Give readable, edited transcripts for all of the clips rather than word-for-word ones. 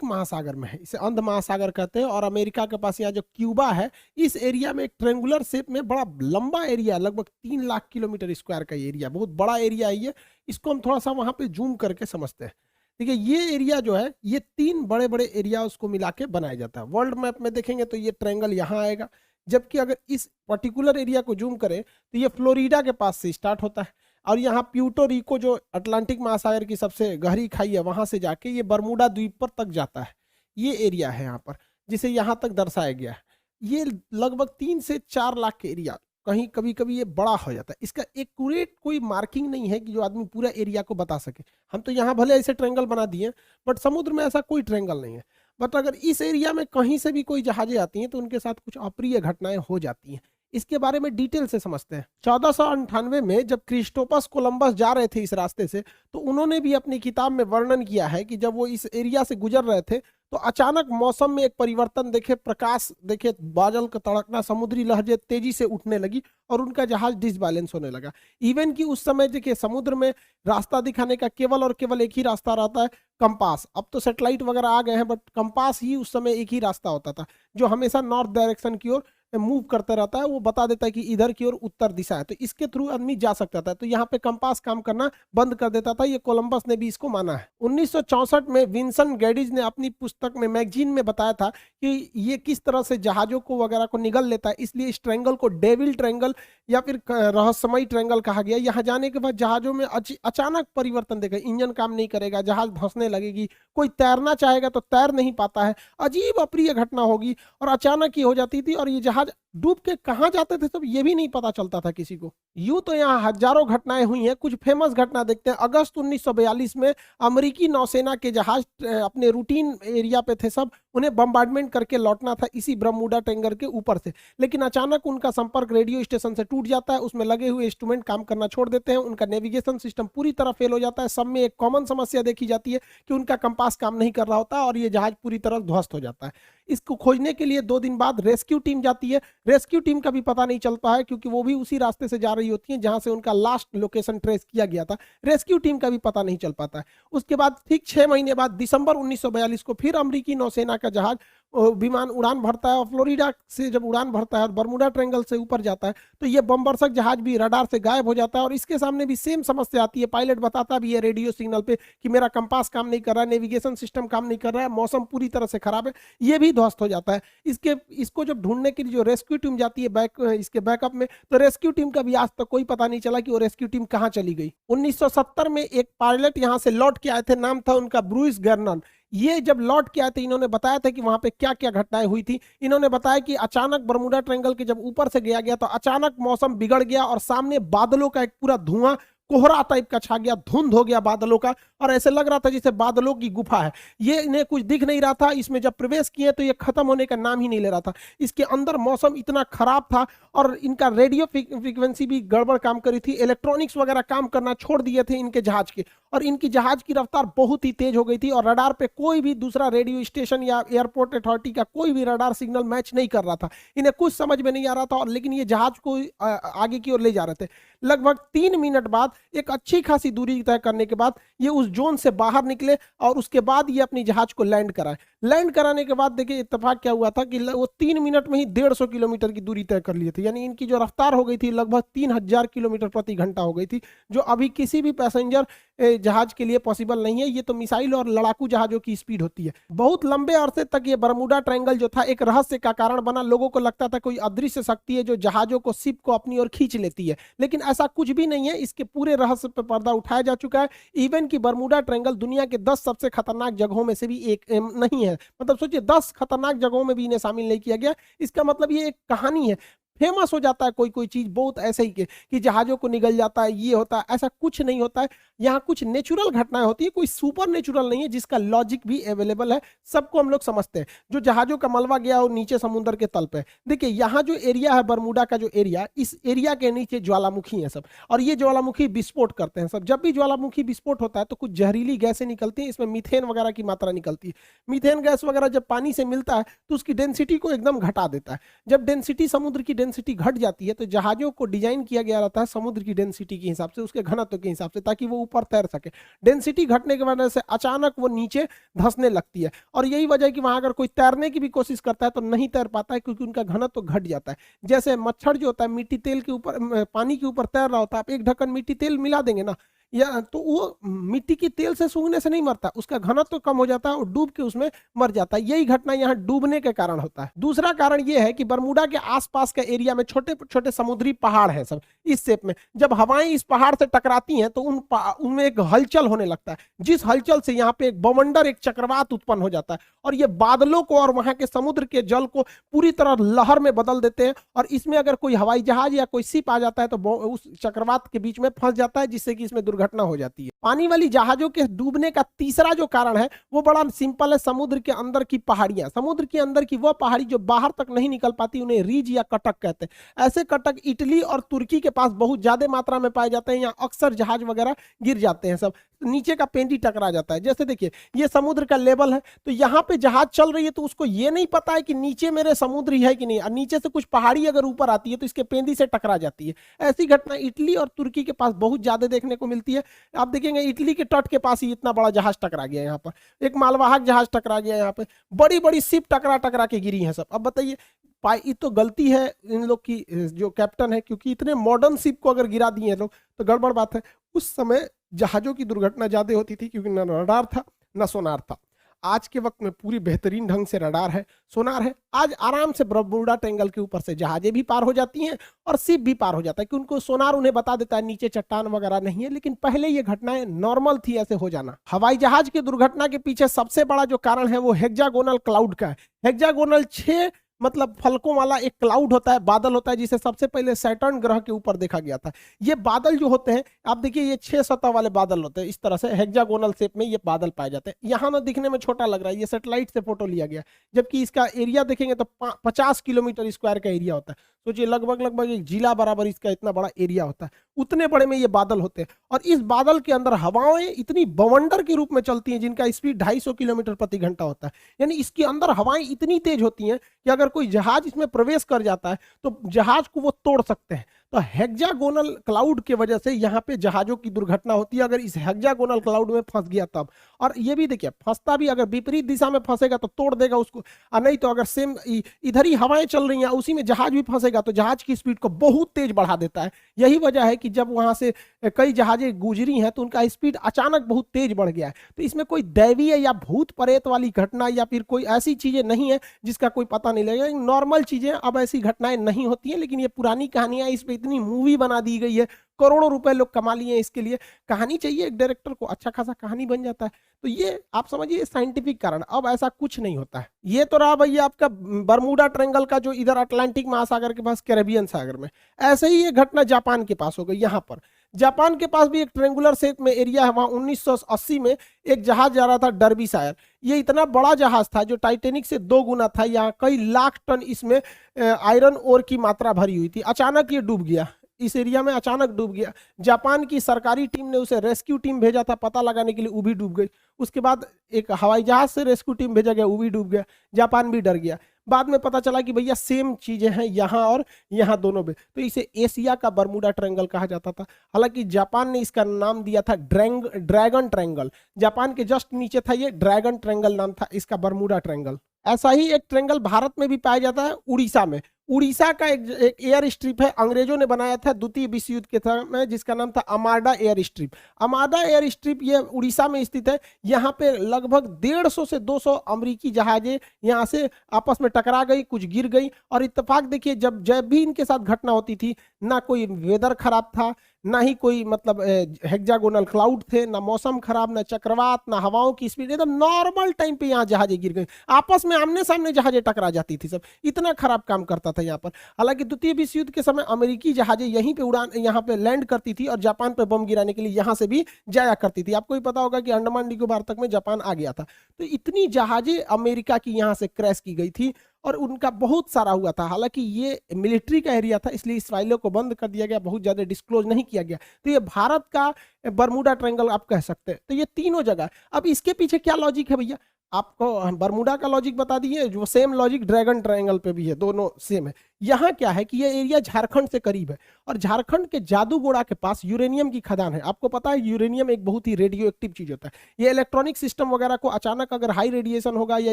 महासागर में है, इसे अंध महासागर कहते हैं। और अमेरिका के पास यहाँ जो क्यूबा है, इस एरिया में एक ट्रेंगुलर शेप में बड़ा लंबा एरिया, लगभग 3 लाख किलोमीटर स्क्वायर का एरिया, बहुत बड़ा एरिया है ये। इसको हम थोड़ा सा वहां पे जूम करके समझते हैं। देखिए ये एरिया जो है, ये 3 बड़े बड़े एरिया उसको मिला के बनाया जाता है। वर्ल्ड मैप में देखेंगे तो ये ट्रायंगल यहाँ आएगा, जबकि अगर इस पर्टिकुलर एरिया को जूम करें तो ये फ्लोरिडा के पास से स्टार्ट होता है, और यहाँ प्यूर्टो रिको जो अटलांटिक महासागर की सबसे गहरी खाई है वहां से जाके ये बरमूडा द्वीप पर तक जाता है। ये एरिया है यहाँ पर, जिसे यहाँ तक दर्शाया गया है। ये लगभग 3 से 4 लाख के एरिया, कहीं कभी कभी ये बड़ा हो जाता है। इसका एक्यूरेट कोई मार्किंग नहीं है कि जो आदमी पूरा एरिया को बता सके। हम तो यहाँ भले ऐसे ट्रायंगल बना दिए, बट समुद्र में ऐसा कोई ट्रायंगल नहीं है। बट अगर इस एरिया में कहीं से भी कोई जहाजें आती हैं तो उनके साथ कुछ अप्रिय घटनाएं हो जाती हैं। इसके बारे में डिटेल से समझते हैं। 1498 में जब क्रिस्टोफर कोलंबस जा रहे थे इस रास्ते से, तो उन्होंने भी अपनी किताब में वर्णन किया है कि जब वो इस एरिया से गुजर रहे थे तो अचानक मौसम में एक परिवर्तन देखे, प्रकाश देखे, बादल का तड़कना, समुद्री लहरें तेजी से उठने लगी और उनका जहाज डिसबैलेंस होने लगा। इवन कि उस समय देखिए समुद्र में रास्ता दिखाने का केवल और केवल एक ही रास्ता रहता है, कंपास। अब तो सैटेलाइट वगैरह आ गए हैं, बट कंपास ही उस समय एक ही रास्ता होता था जो हमेशा नॉर्थ डायरेक्शन की ओर मूव करता रहता है। वो बता देता है कि इधर की ओर उत्तर दिशा है, तो इसके थ्रू आदमी जा सकता था। तो यहाँ पे कंपास काम करना बंद कर देता था। ये कोलंबस ने भी इसको माना है। 1964 में विंसेंट गैडिज ने अपनी पुस्तक में, मैगजीन में बताया था कि ये किस तरह से जहाजों को वगैरह को निगल लेता है, इसलिए इस ट्रायंगल को डेविल ट्रायंगल या फिर रहस्यमयी ट्रायंगल कहा गया। यहाँ जाने के बाद जहाजों में अचानक परिवर्तन देखा, इंजन काम नहीं करेगा, जहाज धंसने लगेगी, कोई तैरना चाहेगा तो तैर नहीं पाता है, अजीब अप्रिय घटना होगी और अचानक ही हो जाती थी। और ये जहाज डूब के कहां जाते थे सब ये भी नहीं पता चलता था किसी को। यूं तो यहाँ हजारों घटनाएं हुई हैं, कुछ फेमस घटना देखते हैं। अगस्त 1942 में अमेरिकी नौसेना के जहाज अपने रूटीन एरिया पे थे सब, उन्हें बम्बार्डमेंट करके लौटना था इसी बरमूडा ट्रायंगल के ऊपर से, लेकिन अचानक उनका संपर्क रेडियो स्टेशन से टूट जाता है, उसमें लगे हुए इंस्ट्रूमेंट काम करना छोड़ देते हैं, उनका नेविगेशन सिस्टम पूरी तरह फेल हो जाता है। सब में एक कॉमन समस्या देखी जाती है कि उनका कंपास काम नहीं कर रहा होता और ये जहाज पूरी तरह ध्वस्त हो जाता है। इसको खोजने के लिए 2 दिन बाद रेस्क्यू टीम जाती है। रेस्क्यू टीम का भी पता नहीं चलता है क्योंकि वो भी उसी रास्ते से जा रही होती है जहां से उनका लास्ट लोकेशन ट्रेस किया गया था। रेस्क्यू टीम का भी पता नहीं चल पाता है। उसके बाद ठीक 6 महीने बाद दिसंबर 1942 को फिर अमेरिकी नौसेना का जहाज विमान उड़ान भरता है और फ्लोरिडा से जब उड़ान भरता है और बरमूडा ट्रायंगल से ऊपर जाता है तो ये बमबरसक जहाज भी रडार से गायब हो जाता है। और इसके सामने भी सेम समस्या आती है। पायलट बताता भी है रेडियो सिग्नल पे कि मेरा कंपास काम नहीं कर रहा है, नेविगेशन सिस्टम काम नहीं कर रहा है, मौसम पूरी तरह से खराब है, ये भी ध्वस्त हो जाता है। इसको जब ढूंढने के लिए जो रेस्क्यू टीम जाती है इसके बैकअप में, तो रेस्क्यू टीम का भी आज तक कोई पता नहीं चला कि वो रेस्क्यू टीम कहां चली गई। 1970 में एक पायलट यहां से लौट के आए थे, नाम था उनका ब्रूइस गर्नन। ये जब लौट के आए थे इन्होंने बताया था कि वहां पे क्या क्या घटनाएं हुई थी। इन्होंने बताया कि अचानक बरमूडा ट्रायंगल के जब ऊपर से गया तो अचानक मौसम बिगड़ गया और सामने बादलों का एक पूरा धुआं, कोहरा टाइप का छा गया, धुंध हो गया बादलों का, और ऐसे लग रहा था जैसे बादलों की गुफा है। ये इन्हें कुछ दिख नहीं रहा था। इसमें जब प्रवेश किए तो ये खत्म होने का नाम ही नहीं ले रहा था। इसके अंदर मौसम इतना खराब था और इनका रेडियो फ्रीक्वेंसी भी गड़बड़ काम करी थी, इलेक्ट्रॉनिक्स वगैरह काम करना छोड़ दिए थे इनके जहाज के, और इनकी जहाज की रफ्तार बहुत ही तेज हो गई थी और रडार पे कोई भी दूसरा रेडियो स्टेशन या एयरपोर्ट अथॉरिटी का कोई भी रडार सिग्नल मैच नहीं कर रहा था। इन्हें कुछ समझ में नहीं आ रहा था, और लेकिन ये जहाज को आगे की ओर ले जा रहे थे। लगभग 3 मिनट बाद, एक अच्छी खासी दूरी तय करने के बाद, ये उस जोन से बाहर निकले और उसके बाद ये अपनी जहाज को लैंड कराए। लैंड कराने के बाद देखिए इत्तेफाक क्या हुआ था कि वो 3 मिनट में ही 150 किलोमीटर की दूरी तय कर लिए थे। यानी इनकी जो रफ्तार हो गई थी लगभग 3000 किलोमीटर प्रति घंटा हो गई थी, जो अभी किसी भी पैसेंजर जहाज के लिए पॉसिबल नहीं है। ये तो मिसाइल और लड़ाकू जहाजों की स्पीड होती है। बहुत लंबे अरसे तक ये बरमूडा ट्रायंगल जो था एक रहस्य का कारण बना। लोगों को लगता था कोई अदृश्य शक्ति है जो जहाजों को, शिप को अपनी ओर खींच लेती है, लेकिन ऐसा कुछ भी नहीं है। इसके पूरे रहस्य पर पर्दा उठाया जा चुका है। इवन की बरमूडा ट्रायंगल दुनिया के 10 सबसे खतरनाक जगहों में से भी एक नहीं है। मतलब सोचिए 10 खतरनाक जगहों में भी इन्हें शामिल नहीं किया गया। इसका मतलब ये एक कहानी है। फेमस हो जाता है कोई चीज बहुत ऐसे ही कि जहाजों को निगल जाता है, ये होता है, ऐसा कुछ नहीं होता है। यहाँ कुछ नेचुरल घटनाएं होती है, कोई सुपर नेचुरल नहीं है जिसका लॉजिक भी अवेलेबल है। सबको हम लोग समझते हैं। जो जहाजों का मलबा गया और नीचे समुद्र के तल पे, देखिए यहाँ जो एरिया है बरमूडा का जो एरिया, इस एरिया के नीचे ज्वालामुखी है सब, और ये ज्वालामुखी विस्फोट करते हैं सब। जब भी ज्वालामुखी विस्फोट होता है तो कुछ जहरीली गैसें निकलती हैं, इसमें मीथेन वगैरह की मात्रा निकलती है। मीथेन गैस वगैरह जब पानी से मिलता है तो उसकी डेंसिटी को एकदम घटा देता है। जब डेंसिटी, समुद्र की डेंसिटी घट जाती है तो जहाजों को डिजाइन किया गया रहता है समुद्र की डेंसिटी के हिसाब से, उसके घनत्व के हिसाब से, ताकि वो ऊपर तैर सके। डेंसिटी घटने की वजह से अचानक वो नीचे धंसने लगती है, और यही वजह है कि वहां अगर कोई तैरने की भी कोशिश करता है तो नहीं तैर पाता है, क्योंकि उनका घनत्व घट जाता है। जैसे मच्छर जो होता है मिट्टी तेल के ऊपर, पानी के ऊपर तैर रहा होता है, आप एक ढक्कन मिट्टी तेल मिला देंगे ना, या तो वो मिट्टी की तेल से सूंघने से नहीं मरता, उसका घनत्व कम हो जाता है और डूब के उसमें मर जाता है। यही घटना यहाँ डूबने के कारण होता है। दूसरा कारण यह है कि बरमूडा के आसपास के एरिया में छोटे छोटे समुद्री पहाड़ हैं सब इस शेप में। जब हवाएं इस पहाड़ से टकराती हैं तो उनमें एक हलचल होने लगता है, जिस हलचल से यहाँ पे एक बवंडर, एक चक्रवात उत्पन्न हो जाता है, और ये बादलों को और वहां के समुद्र के जल को पूरी तरह लहर में बदल देते हैं। और इसमें अगर कोई हवाई जहाज या कोई शिप आ जाता है तो उस चक्रवात के बीच में फंस जाता है, जिससे कि इसमें दुर्घटना हो जाती है। पानी वाली जहाजों के डूबने का तीसरा जो कारण है वो बड़ा सिंपल है, समुद्र के अंदर की पहाड़ियां। समुद्र के अंदर की वह पहाड़ी जो बाहर तक नहीं निकल पाती, उन्हें रीज या कटक कहते हैं। ऐसे कटक इटली और तुर्की के पास बहुत ज्यादा मात्रा में पाए जाते हैं। यहाँ अक्सर जहाज वगैरह गिर जाते हैं, सब नीचे का पेंडी टकरा जाता है। जैसे देखिए ये समुद्र का लेवल है, तो यहाँ पे जहाज चल रही है तो उसको ये नहीं पता है कि नीचे मेरे समुद्र ही है कि नहीं, और नीचे से कुछ पहाड़ी अगर ऊपर आती है तो इसके पेंदी से टकरा जाती है। ऐसी घटना इटली और तुर्की के पास बहुत ज्यादा देखने को मिलती है। आप देखेंगे इटली के तट के पास ही इतना बड़ा जहाज टकरा गया, यहाँ पर एक मालवाहक जहाज टकरा गया, यहाँ पे बड़ी बड़ी शिप टकरा टकरा के गिरी है सब। अब बताइए ये तो गलती है इन लोग की, जो कैप्टन है, क्योंकि इतने मॉडर्न शिप को अगर गिरा दिए लोग तो गड़बड़ बात है। उस समय जहाजों की दुर्घटना ज्यादा होती थी क्योंकि न रडार था न सोनार था। आज के वक्त में पूरी बेहतरीन ढंग से रडार है, सोनार है। आज आराम से बरमूडा ट्रायंगल के ऊपर से जहाजें भी पार हो जाती हैं और शिप भी पार हो जाता है, कि उनको सोनार उन्हें बता देता है नीचे चट्टान वगैरह नहीं है। लेकिन पहले ये घटनाएं नॉर्मल थी ऐसे हो जाना। हवाई जहाज की दुर्घटना के पीछे सबसे बड़ा जो कारण है वो हेक्सागोनल क्लाउड का है। हेक्सागोनल 6 मतलब फलकों वाला एक क्लाउड होता है, बादल होता है, जिसे सबसे पहले सैटर्न ग्रह के ऊपर देखा गया था। ये बादल जो होते हैं, आप देखिए ये 6 सतह वाले बादल होते हैं, इस तरह से हेक्सागोनल शेप में ये बादल पाए जाते हैं। यहाँ ना दिखने में छोटा लग रहा है, ये सैटेलाइट से फोटो लिया गया, जबकि इसका एरिया देखेंगे तो 50 किलोमीटर स्क्वायर का एरिया होता है। सोचिए लगभग एक जिला बराबर इसका इतना बड़ा एरिया होता है, उतने बड़े में ये बादल होते हैं। और इस बादल के अंदर हवाएं इतनी बवंडर के रूप में चलती हैं जिनका स्पीड 250 किलोमीटर प्रति घंटा होता है। यानी इसके अंदर हवाएं इतनी तेज होती हैं कि अगर कोई जहाज इसमें प्रवेश कर जाता है तो जहाज को वो तोड़ सकते हैं। तो हेक्सागोनल क्लाउड के वजह से यहाँ पे जहाजों की दुर्घटना होती है, अगर इस हेक्सागोनल क्लाउड में फंस गया तब। और ये भी देखिए फंसता भी, अगर विपरीत दिशा में फंसेगा तो तोड़ देगा उसको, और नहीं तो अगर सेम इधर ही हवाएं चल रही हैं उसी में जहाज भी फंसेगा तो जहाज की स्पीड को बहुत तेज बढ़ा देता है। यही वजह है कि जब वहां से कई जहाजें गुजरी हैं तो उनका स्पीड अचानक बहुत तेज बढ़ गया है। तो इसमें कोई दैवीय या भूत प्रेत वाली घटना या फिर कोई ऐसी चीजें नहीं है जिसका कोई पता नहीं लगेगा। नॉर्मल चीजें, अब ऐसी घटनाएं नहीं होती हैं, लेकिन ये पुरानी कहानियां, इस पे इतनी मूवी बना दी गई है, करोड़ों रुपए लोग कमा लिए इसके लिए। कहानी चाहिए एक डायरेक्टर को, अच्छा खासा कहानी बन जाता है। तो ये आप समझिए साइंटिफिक कारण। अब ऐसा कुछ नहीं होता है। ये तो रहा भैया आपका बरमूडा ट्रायंगल का, जो इधर अटलांटिक महासागर के पास कैरेबियन सागर में। ऐसे ही ये घटना जापान के पास हो गई। यहाँ पर जापान के पास भी एक ट्रेंगुलर शेप में एरिया है, वहां 1980 में एक जहाज जा रहा था डर्बीशायर। ये इतना बड़ा जहाज था जो टाइटेनिक से 2 गुना था। यहाँ कई लाख टन इसमें आयरन ओर की मात्रा भरी हुई थी। अचानक ये डूब गया, इस एरिया में अचानक डूब गया। जापान की सरकारी टीम ने उसे रेस्क्यू टीम भेजा था पता लगाने के लिए, वो भी डूब गई। उसके बाद एक हवाई जहाज से रेस्क्यू टीम भेजा गया, वो भी डूब गया। जापान भी डर गया। बाद में पता चला कि भैया सेम चीजें हैं यहाँ और यहाँ दोनों में, तो इसे एशिया का बरमूडा ट्रायंगल कहा जाता था। हालांकि जापान ने इसका नाम दिया था ड्रैगन ट्रायंगल। जापान के जस्ट नीचे था ये, ड्रैगन ट्रायंगल नाम था इसका, बरमूडा ट्रायंगल। ऐसा ही एक ट्रायंगल भारत में भी पाया जाता है, उड़ीसा में। उड़ीसा का एक एयर स्ट्रिप है, अंग्रेजों ने बनाया था द्वितीय विश्व युद्ध के समय, जिसका नाम था अमाडा एयर स्ट्रिप। अमाडा एयर स्ट्रिप ये उड़ीसा में स्थित है। यहाँ पे लगभग 150 से 200 अमेरिकी जहाजें यहाँ से आपस में टकरा गई, कुछ गिर गई। और इत्तेफाक देखिए, जब भी इनके साथ घटना होती थी, ना कोई वेदर खराब था, ना ही कोई मतलब हेक्सागोनल क्लाउड थे, ना मौसम खराब, ना चक्रवात, ना हवाओं की स्पीड, एकदम नॉर्मल टाइम पे यहाँ जहाजें गिर गई। आपस में आमने सामने जहाजें टकरा जाती थी सब, इतना खराब काम करता था यहाँ पर। हालांकि द्वितीय विश्व युद्ध के समय अमेरिकी जहाजें यहीं पे यहाँ पे लैंड करती थी और जापान पे बम गिराने के लिए यहाँ से भी जाया करती थी। आपको भी पता होगा कि अंडमान निकोबार तक में जापान आ गया था। तो इतनी जहाजें अमेरिका की यहाँ से क्रैश की गई थी और उनका बहुत सारा हुआ था। हालांकि ये मिलिट्री का एरिया था, इसलिए इस फाइलों को बंद कर दिया गया, बहुत ज्यादा डिस्क्लोज नहीं किया गया। तो ये भारत का बरमूडा ट्रायंगल आप कह सकते हैं। तो ये तीनों जगह। अब इसके पीछे क्या लॉजिक है भैया? आपको बरमूडा का लॉजिक बता दिए, जो सेम लॉजिक ड्रैगन ट्रायंगल पे भी है, दोनों सेम है। यहाँ क्या है कि ये एरिया झारखंड से करीब है और झारखंड के जादूगोड़ा के पास यूरेनियम की खदान है। आपको पता है यूरेनियम एक बहुत ही रेडियो एक्टिव चीज होता है। ये इलेक्ट्रॉनिक सिस्टम वगैरह को अचानक अगर हाई रेडिएशन होगा या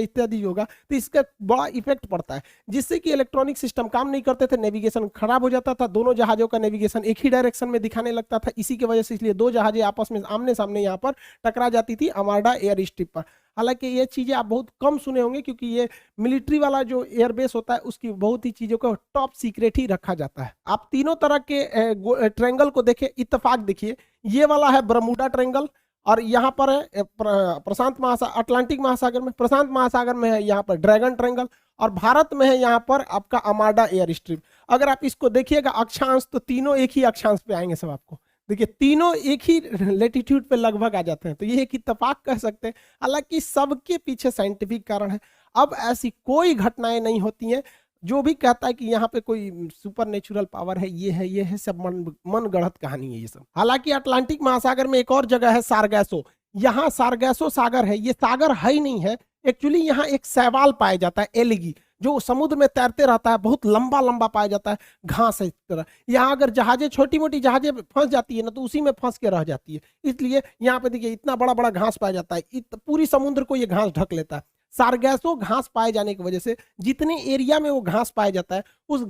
इत्यादि होगा तो इसका बड़ा इफेक्ट पड़ता है, जिससे कि इलेक्ट्रॉनिक सिस्टम काम नहीं करते थे, नेविगेशन खराब हो जाता था, दोनों जहाजों का नेविगेशन एक ही डायरेक्शन में दिखाने लगता था। इसी की वजह से इसलिए दो जहाजें आपस में आमने सामने यहाँ पर टकरा जाती थी आर्माडा एयर स्ट्रिप पर। हालांकि ये चीजें आप बहुत कम सुने होंगे, क्योंकि ये मिलिट्री वाला जो एयरबेस होता है उसकी बहुत ही चीजों को टॉप सीक्रेट ही रखा जाता है। आप तीनों तरह के ट्रायंगल को देखें, इत्तेफाक देखिए, ये वाला है बरमूडा ट्रायंगल और यहाँ पर है प्रशांत महासागर, अटलांटिक महासागर में, प्रशांत महासागर में है यहाँ पर ड्रैगन ट्रायंगल और भारत में है यहाँ पर आपका आर्माडा एयर स्ट्रिप। अगर आप इसको देखिएगा अक्षांश, तो तीनों एक ही अक्षांश पे आएंगे सब आपको। देखिए तीनों एक ही लेटीट्यूड पे लगभग आ जाते हैं, तो ये एक इत्तेफाक कह सकते हैं। हालांकि सबके पीछे साइंटिफिक कारण है। अब ऐसी कोई घटनाएं नहीं होती हैं। जो भी कहता है कि यहाँ पे कोई सुपर नेचुरल पावर है, ये है सब मन गढ़ंत कहानी है ये सब। हालांकि अटलांटिक महासागर में एक और जगह है सारगैसो, यहाँ सारगैसो सागर है। ये सागर है ही नहीं है एक्चुअली, यहाँ एक शैवाल पाया जाता है, एलिगी, जो समुद्र में तैरते रहता है, बहुत लंबा लंबा पाया जाता है, घास है इस तरह। यहाँ अगर जहाजें, छोटी मोटी जहाजें फंस जाती है ना, तो उसी में फंस के रह जाती है। इसलिए यहाँ पे देखिए इतना बड़ा बड़ा घास पाया जाता है, पूरी समुद्र को ये घास ढक लेता है। सारगैसो घास पाए जाने की वजह से जितने एरिया में वो घास पाया जाता है, उस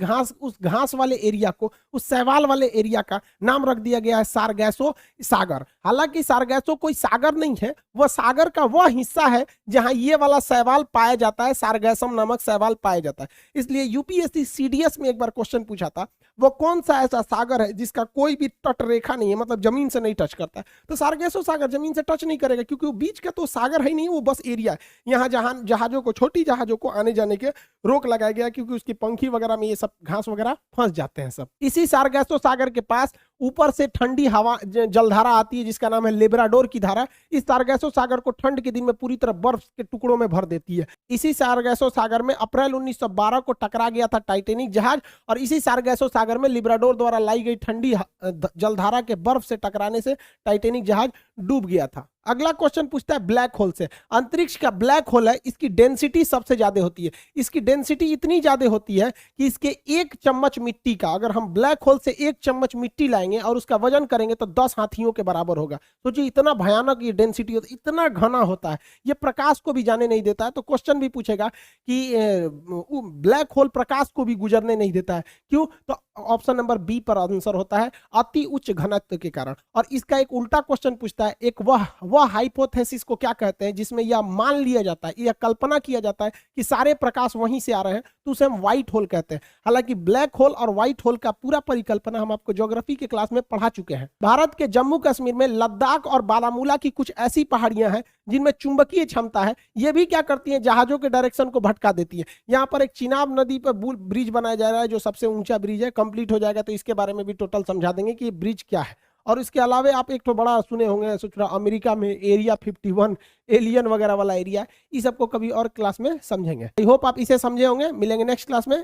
घास वाले एरिया को, उस शैवाल वाले एरिया का नाम रख दिया गया है सारगैसो सागर। हालांकि सारगैसो कोई सागर नहीं है, वह सागर का वह हिस्सा है जहां ये वाला शैवाल पाया जाता है, सारगैसम नामक शैवाल पाया जाता है। इसलिए यूपीएससी सीडीएस में एक बार क्वेश्चन पूछा था, वो कौन सा ऐसा सागर है जिसका कोई भी तट रेखा नहीं है, मतलब जमीन से नहीं टच करता है। तो सारगैसो सागर जमीन से टच नहीं करेगा, क्योंकि वो बीच का तो सागर है नहीं, वो बस एरिया है। यहाँ जहां जहाजों को, छोटी जहाजों को आने जाने के रोक लगाया गया, क्योंकि उसकी पंखी वगैरह में ये सब घास वगैरह फंस जाते हैं सब। इसी सारगैसो सागर के पास ऊपर से ठंडी हवा जलधारा आती है, जिसका नाम है लेब्राडोर की धारा। इस सारगैसो सागर को ठंड के दिन में पूरी तरह बर्फ के टुकड़ों में भर देती है। इसी सारगैसो सागर में अप्रैल 1912 को टकरा गया था टाइटेनिक जहाज, और इसी सारगैसो सागर में लिब्राडोर द्वारा लाई गई ठंडी जलधारा के बर्फ से टकराने से टाइटेनिक जहाज डूब गया था। अगला क्वेश्चन पूछता है ब्लैक होल से। अंतरिक्ष का ब्लैक होल है, इसकी डेंसिटी सबसे ज्यादा होती है। इसकी डेंसिटी इतनी ज्यादा होती है कि इसके एक चम्मच मिट्टी का, अगर हम ब्लैक होल से एक चम्मच मिट्टी लाएंगे और उसका वजन करेंगे तो 10 हाथियों के बराबर होगा। सोचिए इतना भयानक ये डेंसिटी होता है, इतना घना होता है, ये प्रकाश को भी जाने नहीं देता है। तो क्वेश्चन भी पूछेगा कि ब्लैक होल प्रकाश को भी गुजरने नहीं देता है, क्यों? तो ऑप्शन नंबर बी पर आंसर होता है, अति उच्च घनत्व के कारण। और इसका एक उल्टा क्वेश्चन पूछता है, एक वह हाइपोथेसिस को क्या कहते हैं जिसमें यह मान लिया जाता है, यह कल्पना किया जाता है कि सारे प्रकाश वहीं से आ रहे हैं, तो उसे हम व्हाइट होल कहते हैं। हालांकि ब्लैक होल और व्हाइट होल का पूरा परिकल्पना हम आपको ज्योग्राफी के क्लास में पढ़ा चुके हैं। भारत के जम्मू कश्मीर में लद्दाख और बारामूला की कुछ ऐसी पहाड़ियां हैं जिनमें चुंबकीय क्षमता है। ये भी क्या करती हैं, जहाजों के डायरेक्शन को भटका देती है। यहाँ पर एक चिनाब नदी पर ब्रिज बनाया जा रहा है, जो सबसे ऊंचा ब्रिज है, कंप्लीट हो जाएगा तो इसके बारे में भी टोटल समझा देंगे कि ये ब्रिज क्या है। और इसके अलावा आप एक तो बड़ा सुने होंगे, सोच रहा अमेरिका में एरिया 51 एलियन वगैरह वाला एरिया, इस सबको कभी और क्लास में समझेंगे। आई होप आप इसे समझे होंगे। मिलेंगे नेक्स्ट क्लास में।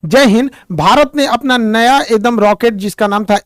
जय हिंद। भारत ने अपना नया एकदम रॉकेट जिसका नाम था